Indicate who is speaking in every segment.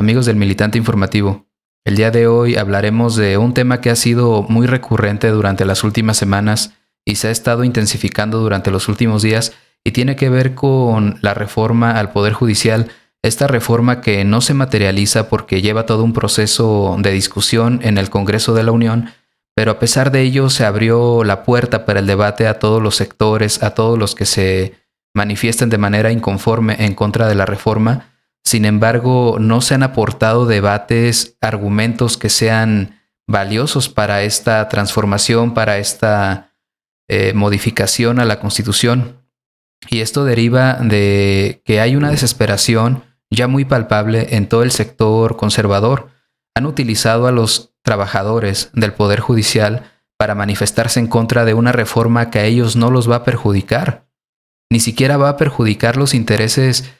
Speaker 1: amigos del Militante Informativo. El día de hoy hablaremos de un tema que ha sido muy recurrente durante las últimas semanas y se ha estado intensificando durante los últimos días y tiene que ver con la reforma al Poder Judicial, esta reforma que no se materializa porque lleva todo un proceso de discusión en el Congreso de la Unión, pero a pesar de ello se abrió la puerta para el debate a todos los sectores, a todos los que se manifiestan de manera inconforme en contra de la reforma. Sin embargo, no se han aportado debates, argumentos que sean valiosos para esta transformación, para esta modificación a la Constitución. Y esto deriva de que hay una desesperación ya muy palpable en todo el sector conservador. Han utilizado a los trabajadores del Poder Judicial para manifestarse en contra de una reforma que a ellos no los va a perjudicar. Ni siquiera va a perjudicar los intereses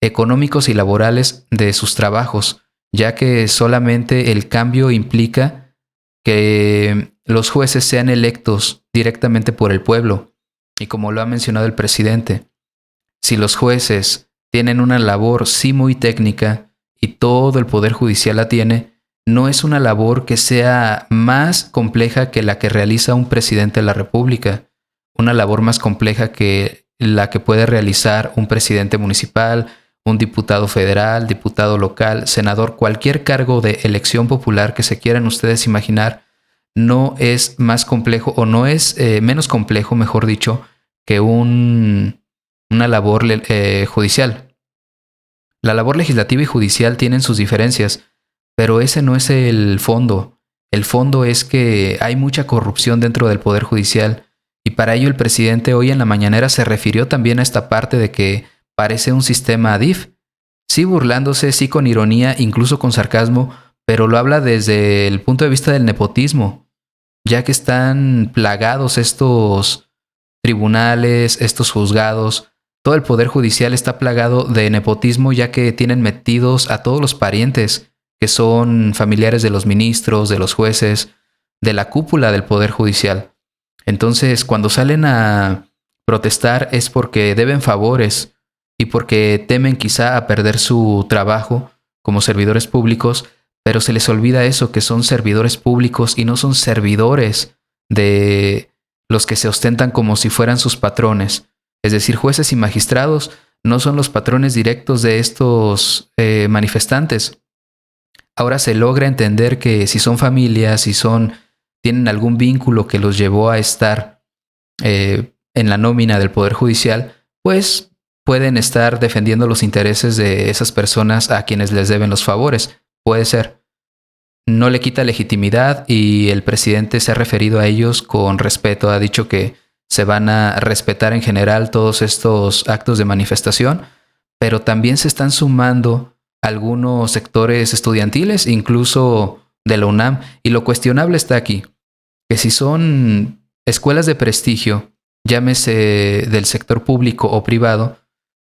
Speaker 1: económicos y laborales de sus trabajos, ya que solamente el cambio implica que los jueces sean electos directamente por el pueblo. Y como lo ha mencionado el presidente, si los jueces tienen una labor sí muy técnica y todo el Poder Judicial la tiene, no es una labor que sea más compleja que la que realiza un presidente de la República, una labor más compleja que la que puede realizar un presidente municipal, un diputado federal, diputado local, senador, cualquier cargo de elección popular que se quieran ustedes imaginar, no es más complejo o no es menos complejo, mejor dicho, que una labor judicial. La labor legislativa y judicial tienen sus diferencias, pero ese no es el fondo. El fondo es que hay mucha corrupción dentro del Poder Judicial y para ello el presidente hoy en la mañanera se refirió también a esta parte de que parece un sistema ADIF, sí burlándose, sí con ironía, incluso con sarcasmo, pero lo habla desde el punto de vista del nepotismo, ya que están plagados estos tribunales, estos juzgados, todo el Poder Judicial está plagado de nepotismo, ya que tienen metidos a todos los parientes, que son familiares de los ministros, de los jueces, de la cúpula del Poder Judicial. Entonces, cuando salen a protestar es porque deben favores y porque temen quizá a perder su trabajo como servidores públicos, pero se les olvida eso, que son servidores públicos y no son servidores de los que se ostentan como si fueran sus patrones. Es decir, jueces y magistrados no son los patrones directos de estos manifestantes. Ahora se logra entender que si son familias, tienen algún vínculo que los llevó a estar en la nómina del Poder Judicial, pues pueden estar defendiendo los intereses de esas personas a quienes les deben los favores. Puede ser. No le quita legitimidad y el presidente se ha referido a ellos con respeto. Ha dicho que se van a respetar en general todos estos actos de manifestación, pero también se están sumando algunos sectores estudiantiles, incluso de la UNAM, y lo cuestionable está aquí, que si son escuelas de prestigio, llámese del sector público o privado,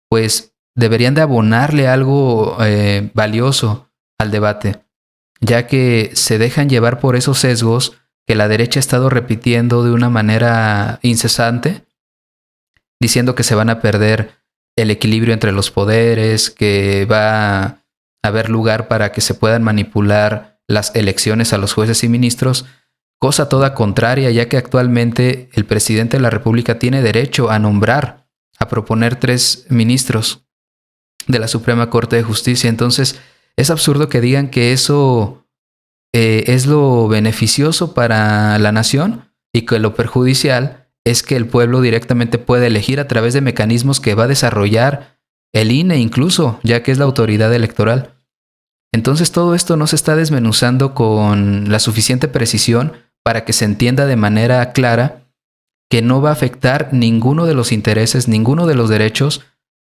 Speaker 1: pues deberían de abonarle algo valioso al debate, ya que se dejan llevar por esos sesgos que la derecha ha estado repitiendo de una manera incesante, diciendo que se van a perder el equilibrio entre los poderes, que va a haber lugar para que se puedan manipular las elecciones a los jueces y ministros, cosa toda contraria, ya que actualmente el presidente de la República tiene derecho a nombrar, a proponer 3 ministros de la Suprema Corte de Justicia. Entonces, es absurdo que digan que eso es lo beneficioso para la nación y que lo perjudicial es que el pueblo directamente puede elegir a través de mecanismos que va a desarrollar el INE incluso, ya que es la autoridad electoral. Entonces todo esto no se está desmenuzando con la suficiente precisión para que se entienda de manera clara que no va a afectar ninguno de los intereses, ninguno de los derechos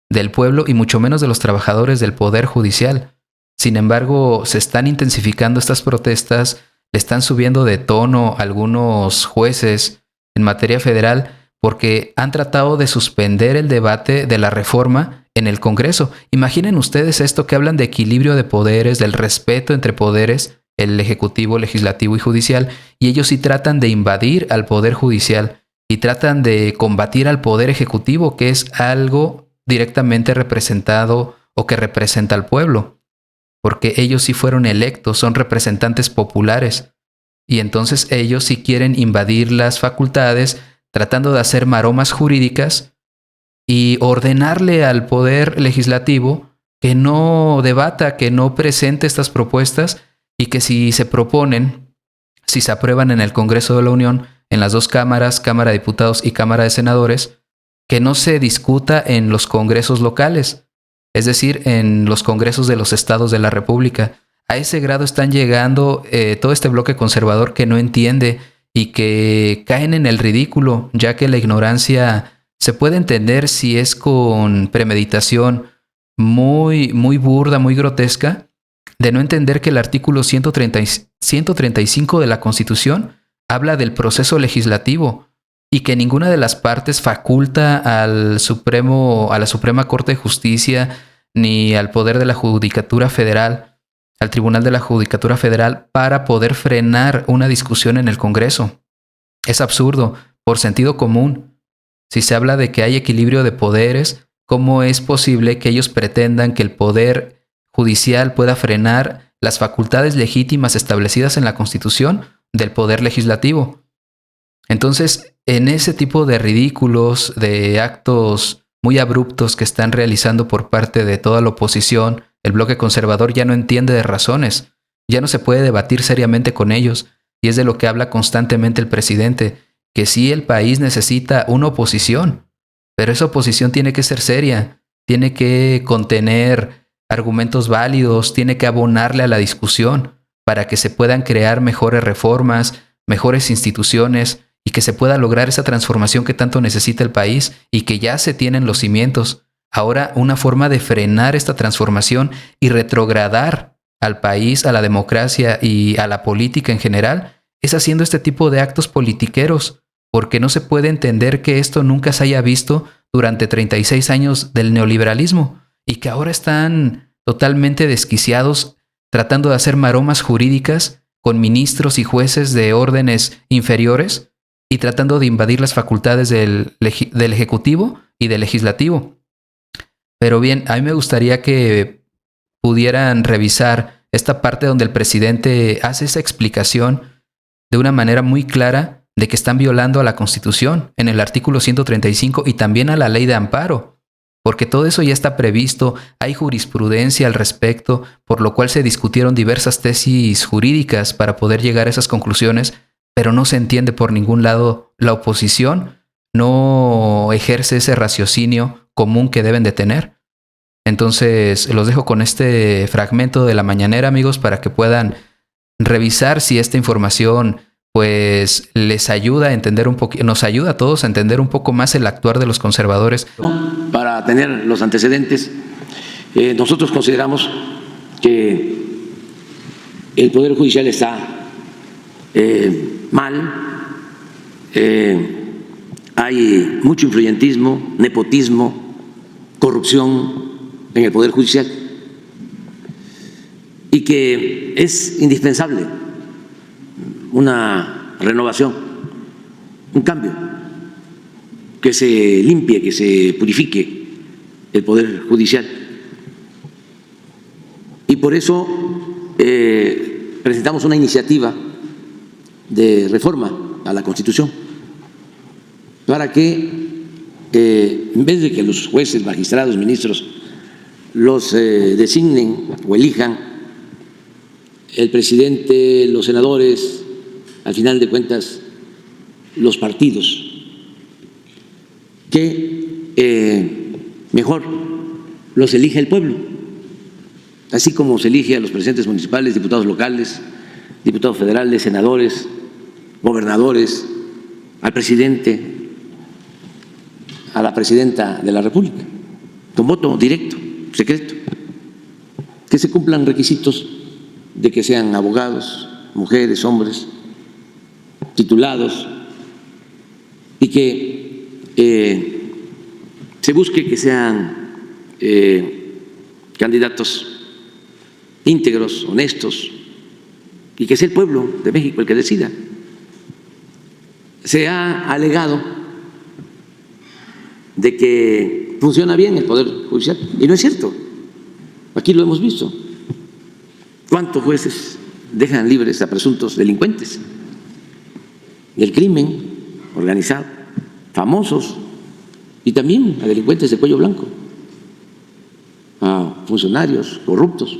Speaker 1: del pueblo y mucho menos de los trabajadores del Poder Judicial. Sin embargo, se están intensificando estas protestas, le están subiendo de tono algunos jueces en materia federal porque han tratado de suspender el debate de la reforma en el Congreso. Imaginen ustedes esto, que hablan de equilibrio de poderes, del respeto entre poderes, el ejecutivo, legislativo y judicial, y ellos sí tratan de invadir al Poder Judicial y tratan de combatir al Poder Ejecutivo, que es algo directamente representado o que representa al pueblo. porque ellos sí fueron electos, son representantes populares. Y entonces ellos sí quieren invadir las facultades, tratando de hacer maromas jurídicas y ordenarle al poder legislativo que no debata, que no presente estas propuestas y que si se proponen, si se aprueban en el Congreso de la Unión, en las dos cámaras, Cámara de Diputados y Cámara de Senadores, que no se discuta en los congresos locales, es decir, en los congresos de los estados de la República. A ese grado están llegando todo este bloque conservador que no entiende y que caen en el ridículo, ya que la ignorancia se puede entender si es con premeditación muy burda, muy grotesca, de no entender que el artículo 135 de la Constitución habla del proceso legislativo y que ninguna de las partes faculta a la Suprema Corte de Justicia ni al Poder de la Judicatura Federal, al Tribunal de la Judicatura Federal, para poder frenar una discusión en el Congreso. Es absurdo, por sentido común. Si se habla de que hay equilibrio de poderes, ¿cómo es posible que ellos pretendan que el Poder Judicial pueda frenar las facultades legítimas establecidas en la Constitución del Poder Legislativo? Entonces, en ese tipo de ridículos, de actos muy abruptos que están realizando por parte de toda la oposición, el bloque conservador ya no entiende de razones, ya no se puede debatir seriamente con ellos, y es de lo que habla constantemente el presidente, que sí el país necesita una oposición, pero esa oposición tiene que ser seria, tiene que contener argumentos válidos, tiene que abonarle a la discusión para que se puedan crear mejores reformas, mejores instituciones y que se pueda lograr esa transformación que tanto necesita el país y que ya se tienen los cimientos. Ahora, una forma de frenar esta transformación y retrogradar al país, a la democracia y a la política en general es haciendo este tipo de actos politiqueros, porque no se puede entender que esto nunca se haya visto durante 36 años del neoliberalismo y que ahora están totalmente desquiciados tratando de hacer maromas jurídicas con ministros y jueces de órdenes inferiores y tratando de invadir las facultades del Ejecutivo y del Legislativo. Pero bien, a mí me gustaría que pudieran revisar esta parte donde el presidente hace esa explicación de una manera muy clara de que están violando a la Constitución en el artículo 135 y también a la ley de amparo, porque todo eso ya está previsto, hay jurisprudencia al respecto, por lo cual se discutieron diversas tesis jurídicas para poder llegar a esas conclusiones, pero no se entiende por ningún lado. La oposición no ejerce ese raciocinio común que deben de tener. Entonces, los dejo con este fragmento de la mañanera, amigos, para que puedan revisar si esta información pues les ayuda a entender un poco, nos ayuda a todos a entender un poco más el actuar de los conservadores.
Speaker 2: Para tener los antecedentes, nosotros consideramos que el Poder Judicial está mal, hay mucho influyentismo, nepotismo, corrupción en el Poder Judicial y que es indispensable una renovación, un cambio, que se limpie, que se purifique el Poder Judicial. Y por eso presentamos una iniciativa de reforma a la Constitución para que en vez de que los jueces, magistrados, ministros los designen o elijan el presidente, los senadores, al final de cuentas los partidos, que mejor los elige el pueblo, así como se elige a los presidentes municipales, diputados locales, diputados federales, senadores, gobernadores, al presidente, a la presidenta de la República, con voto directo, secreto, que se cumplan requisitos de que sean abogados, mujeres, hombres, titulados, y que se busque que sean candidatos íntegros, honestos, y que sea el pueblo de México el que decida. Se ha alegado de que funciona bien el Poder Judicial, y no es cierto, aquí lo hemos visto. ¿Cuántos jueces dejan libres a presuntos delincuentes del crimen organizado, famosos, y también a delincuentes de cuello blanco, a funcionarios corruptos?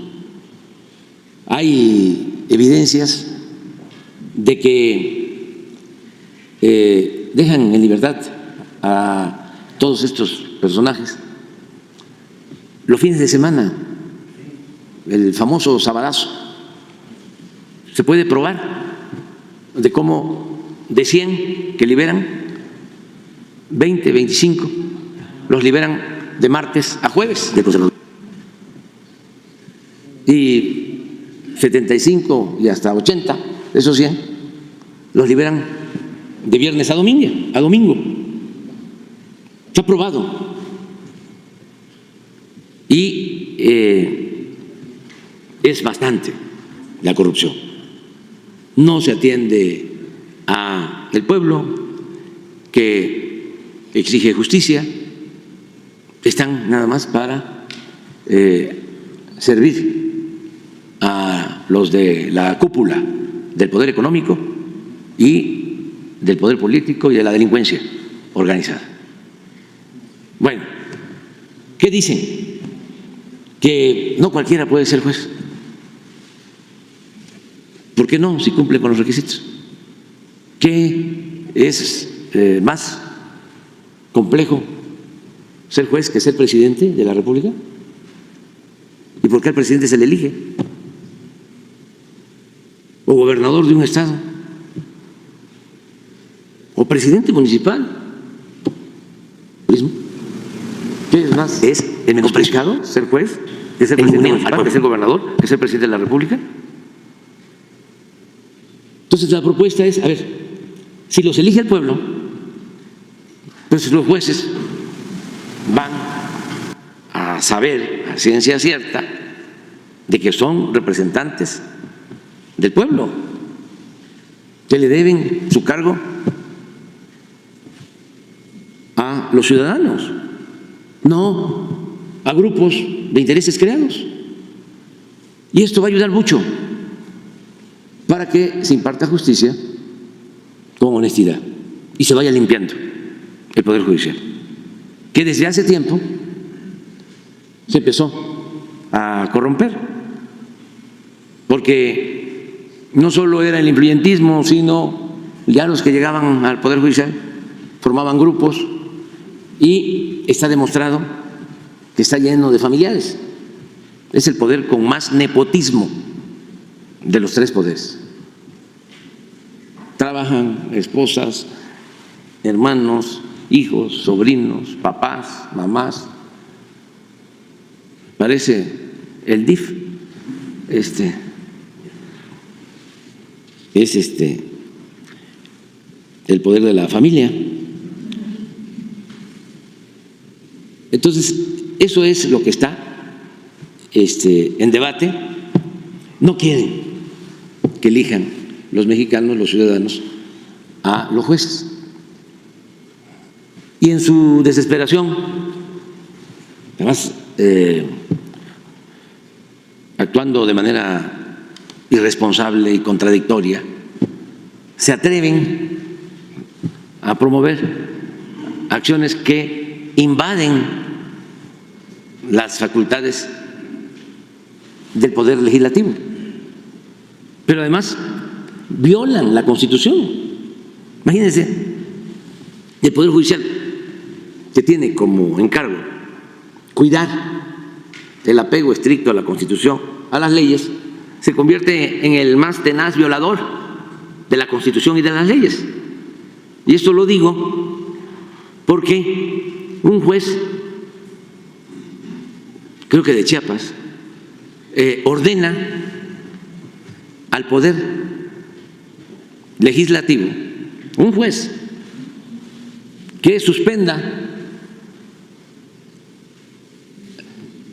Speaker 2: Hay evidencias de que dejan en libertad a todos estos personajes los fines de semana, el famoso sabadazo. Se puede probar de cómo de 100 que liberan, 20, 25 los liberan de martes a jueves de conservador, y 75 y hasta 80 de esos 100 los liberan de viernes a domingo. Está probado. Y es bastante la corrupción. No se atiende al pueblo que exige justicia. Están nada más para servir a los de la cúpula del poder económico y del poder político y de la delincuencia organizada. Bueno, ¿qué dicen? Que no cualquiera puede ser juez. ¿Por qué no? Si cumple con los requisitos. ¿Qué es más complejo ser juez que ser presidente de la República? ¿Y por qué al presidente se le elige? ¿O gobernador de un estado? ¿O presidente municipal? ¿Qué es más? ¿Es el menospreciado ser juez, que ser presidente municipal, que ser gobernador, que ser presidente de la República? Entonces la propuesta es, a ver, si los elige el pueblo, pues los jueces van a saber a ciencia cierta de que son representantes del pueblo, que le deben su cargo a los ciudadanos, no a grupos de intereses creados. Y esto va a ayudar mucho para que se imparta justicia con honestidad y se vaya limpiando el Poder Judicial, que desde hace tiempo se empezó a corromper, porque no solo era el influyentismo, sino ya los que llegaban al Poder Judicial formaban grupos, y está demostrado que está lleno de familiares. Es el poder con más nepotismo de los tres poderes. Trabajan esposas, hermanos, hijos, sobrinos, papás, mamás. Parece el DIF, es el poder de la familia. Entonces, eso es lo que está en debate. No quieren que elijan los mexicanos, los ciudadanos, a los jueces. Y en su desesperación, además actuando de manera irresponsable y contradictoria, se atreven a promover acciones que invaden las facultades del Poder Legislativo, pero además violan la Constitución. Imagínense, el Poder Judicial, que tiene como encargo cuidar el apego estricto a la Constitución, a las leyes, se convierte en el más tenaz violador de la Constitución y de las leyes. Y esto lo digo porque un juez, creo que de Chiapas, ordena al Poder Legislativo, un juez, que suspenda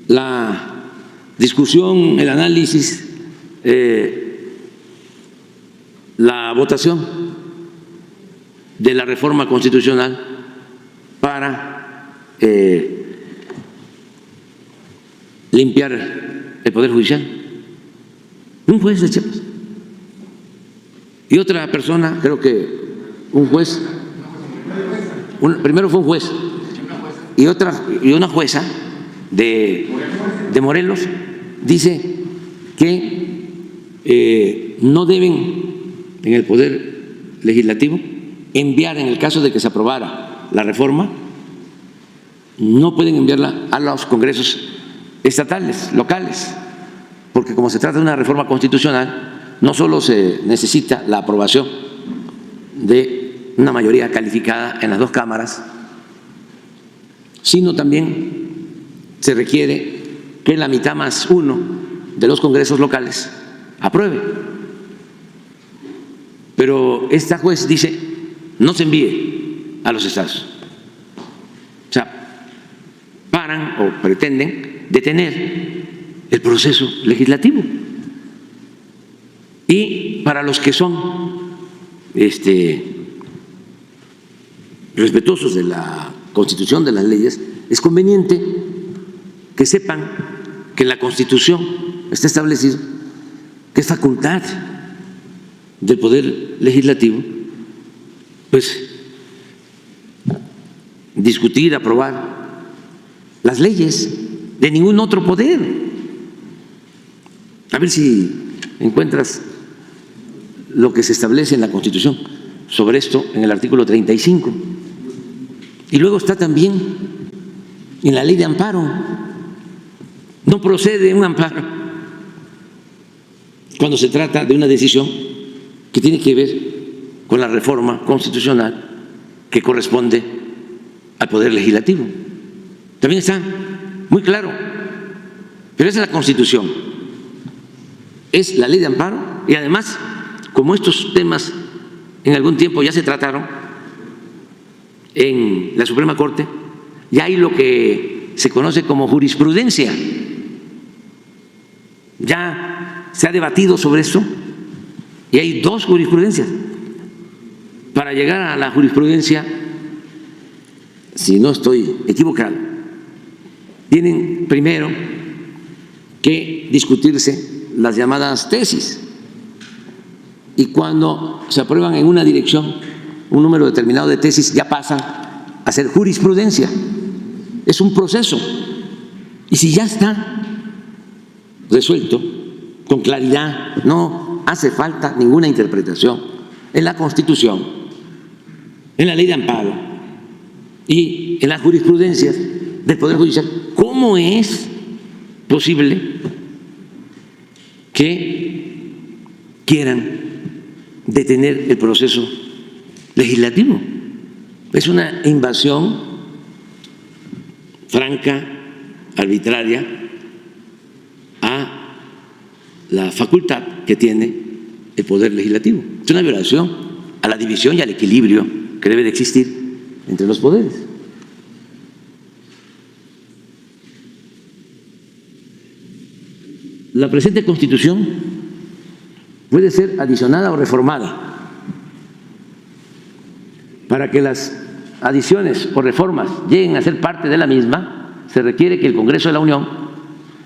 Speaker 2: la discusión, el análisis, la votación de la reforma constitucional para limpiar el Poder Judicial. Un juez de Chiapas. Y otra persona, creo que un juez, primero fue un juez y una jueza de Morelos dice que no deben en el Poder Legislativo enviar, en el caso de que se aprobara la reforma, no pueden enviarla a los congresos estatales, locales, porque como se trata de una reforma constitucional, no solo se necesita la aprobación de una mayoría calificada en las dos cámaras, sino también se requiere que la mitad más uno de los congresos locales apruebe. Pero esta juez dice, no se envíe a los estados. O sea, paran o pretenden detener el proceso legislativo. Y para los que son respetuosos de la Constitución, de las leyes, es conveniente que sepan que en la Constitución está establecido que es facultad del Poder Legislativo, pues, discutir, aprobar las leyes, de ningún otro poder. A ver si encuentras lo que se establece en la Constitución sobre esto en el artículo 35. Y luego está también en la ley de amparo. No procede un amparo cuando se trata de una decisión que tiene que ver con la reforma constitucional que corresponde al Poder Legislativo. También está muy claro, pero esa es la Constitución, es la ley de amparo. Y además, como estos temas en algún tiempo ya se trataron en la Suprema Corte, ya hay lo que se conoce como jurisprudencia. Ya se ha debatido sobre esto y hay dos jurisprudencias. Para llegar a la jurisprudencia, si no estoy equivocado, tienen primero que discutirse las llamadas tesis, y cuando se aprueban en una dirección un número determinado de tesis, ya pasan a ser jurisprudencia. Es un proceso, y si ya está resuelto con claridad, no hace falta ninguna interpretación en la Constitución, en la ley de amparo y en las jurisprudencias del Poder Judicial. ¿Cómo es posible que quieran detener el proceso legislativo? Es una invasión franca, arbitraria a la facultad que tiene el Poder Legislativo. Es una violación a la división y al equilibrio que debe de existir entre los poderes. La presente Constitución puede ser adicionada o reformada. Para que las adiciones o reformas lleguen a ser parte de la misma, se requiere que el Congreso de la Unión,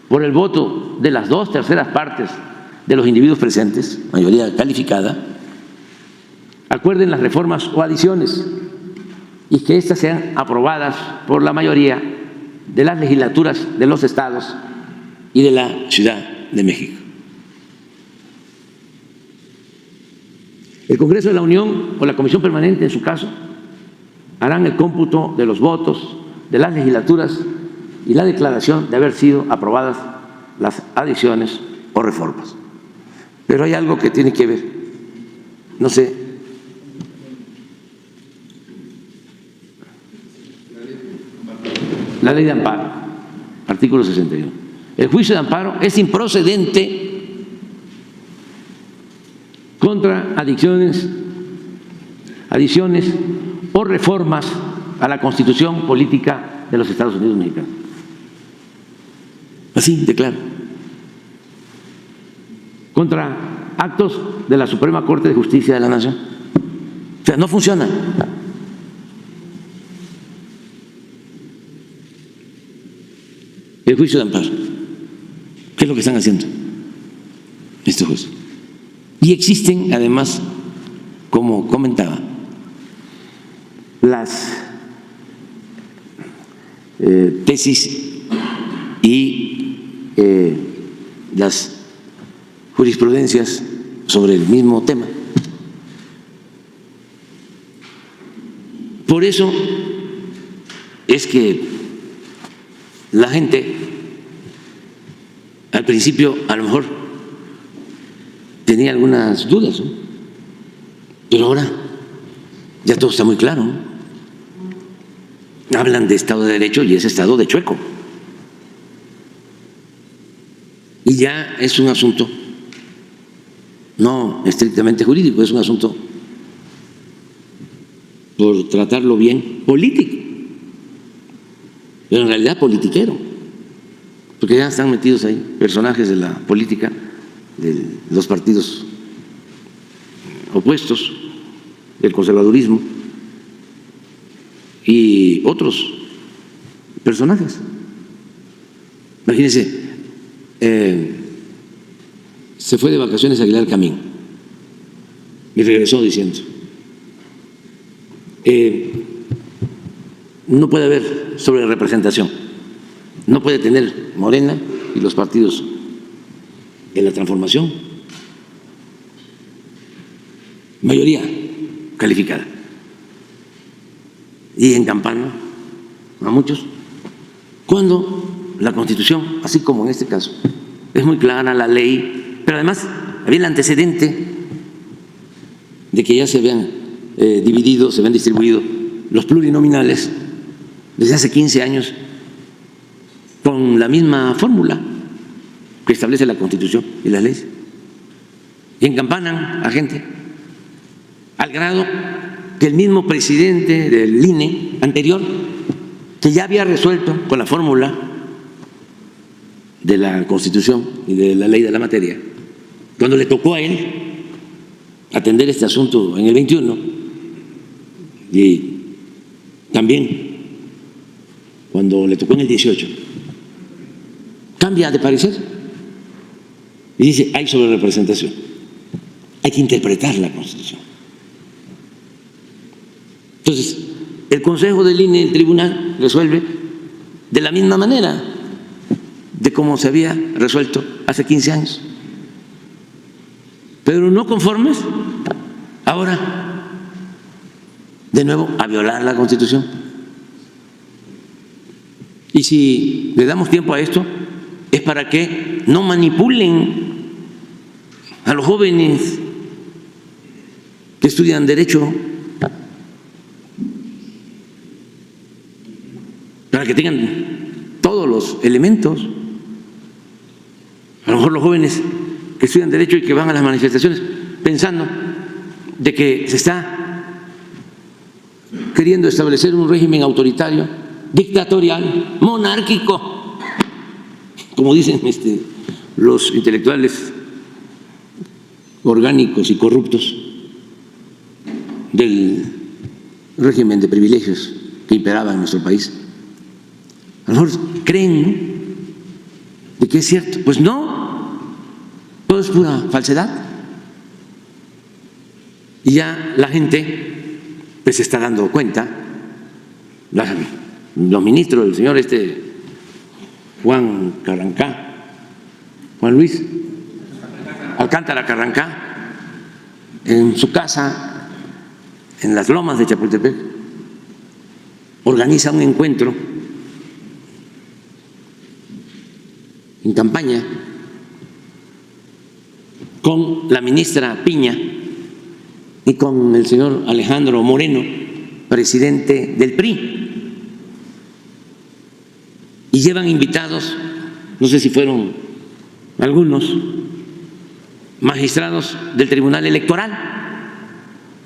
Speaker 2: por el voto de las 2/3 partes de los individuos presentes, mayoría calificada, acuerden las reformas o adiciones y que éstas sean aprobadas por la mayoría de las legislaturas de los estados y de la Ciudad de México. El Congreso de la Unión o la Comisión Permanente, en su caso, harán el cómputo de los votos de las legislaturas y la declaración de haber sido aprobadas las adiciones o reformas. Pero hay algo que tiene que ver, no sé, la ley de amparo, artículo 61. El juicio de amparo es improcedente contra adiciones o reformas a la Constitución política de los Estados Unidos mexicanos. Así de claro. Contra actos de la Suprema Corte de Justicia de la Nación. O sea, no funciona. El juicio de amparo. ¿Qué es lo que están haciendo? estos jueces. Y existen, además, como comentaba, las tesis y las jurisprudencias sobre el mismo tema. Por eso es que la gente al principio a lo mejor tenía algunas dudas, ¿no? Pero ahora ya todo está muy claro, ¿no? Hablan de Estado de Derecho y es Estado de chueco. Y ya es un asunto no estrictamente jurídico, es un asunto, por tratarlo bien, político, pero en realidad politiquero, porque ya están metidos ahí personajes de la política, de los partidos opuestos, del conservadurismo y otros personajes. Imagínense, se fue de vacaciones a Aguilar Camín y regresó diciendo: no puede haber sobrerepresentación, no puede tener Morena y los partidos de la transformación mayoría calificada. Y en campana a muchos, cuando la Constitución, así como en este caso, es muy clara la ley, pero además había el antecedente de que ya se habían dividido, se habían distribuido los plurinominales desde hace 15 años con la misma fórmula que establece la Constitución y las leyes. Y encampanan a gente al grado que el mismo presidente del INE anterior, que ya había resuelto con la fórmula de la Constitución y de la ley de la materia, cuando le tocó a él atender este asunto en el 21 y también cuando le tocó en el 18, cambia de parecer y dice: hay sobrerepresentación, hay que interpretar la Constitución. Entonces, el Consejo del INE, el tribunal, resuelve de la misma manera de como se había resuelto hace 15 años. Pero no conformes, ahora de nuevo a violar la Constitución. Y si le damos tiempo a esto, es para que no manipulen a los jóvenes que estudian Derecho, para que tengan todos los elementos. A lo mejor los jóvenes que estudian Derecho y que van a las manifestaciones pensando de que se está queriendo establecer un régimen autoritario, dictatorial, monárquico, como dicen los intelectuales orgánicos y corruptos del régimen de privilegios que imperaba en nuestro país. A lo mejor creen, ¿no?, de que es cierto. Pues no, todo es pura falsedad. Y ya la gente pues se está dando cuenta, los ministros, el señor Juan Luis Alcántara Carrancá, en su casa, en las lomas de Chapultepec, organiza un encuentro en campaña con la ministra Piña y con el señor Alejandro Moreno, presidente del PRI, y llevan invitados, no sé si fueron algunos magistrados del Tribunal Electoral,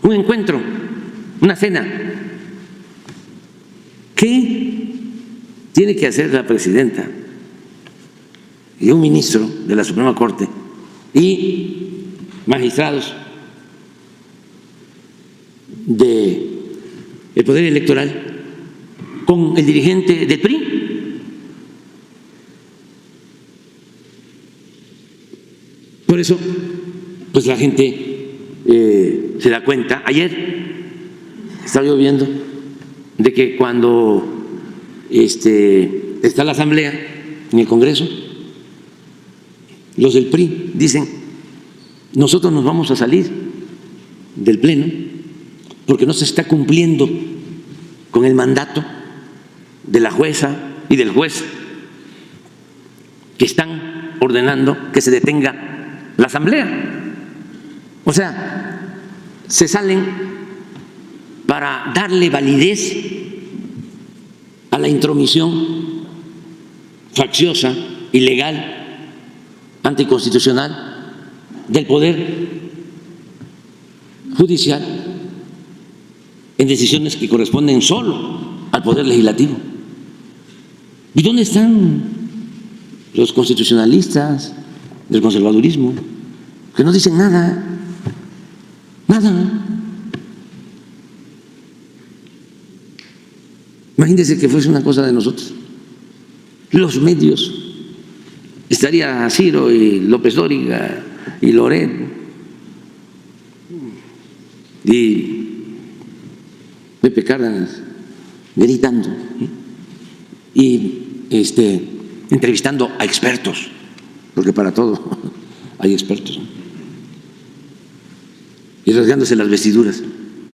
Speaker 2: un encuentro, una cena. ¿Qué tiene que hacer la presidenta y un ministro de la Suprema Corte y magistrados del Poder Electoral con el dirigente del PRI? Por por eso, pues la gente se da cuenta. Ayer estaba yo viendo de que cuando está la asamblea en el Congreso, los del PRI dicen: nosotros nos vamos a salir del Pleno porque no se está cumpliendo con el mandato de la jueza y del juez, que están ordenando que se detenga la asamblea. O sea, se salen para darle validez a la intromisión facciosa, ilegal, anticonstitucional del Poder Judicial en decisiones que corresponden solo al Poder Legislativo. ¿Y dónde están los constitucionalistas del conservadurismo, que no dicen nada? Nada. Imagínense que fuese una cosa de nosotros. Los medios, estaría Ciro y López Dóriga y Loret y Pepe Cárdenas gritando y entrevistando a expertos, porque para todo hay expertos, y rasgándose las vestiduras.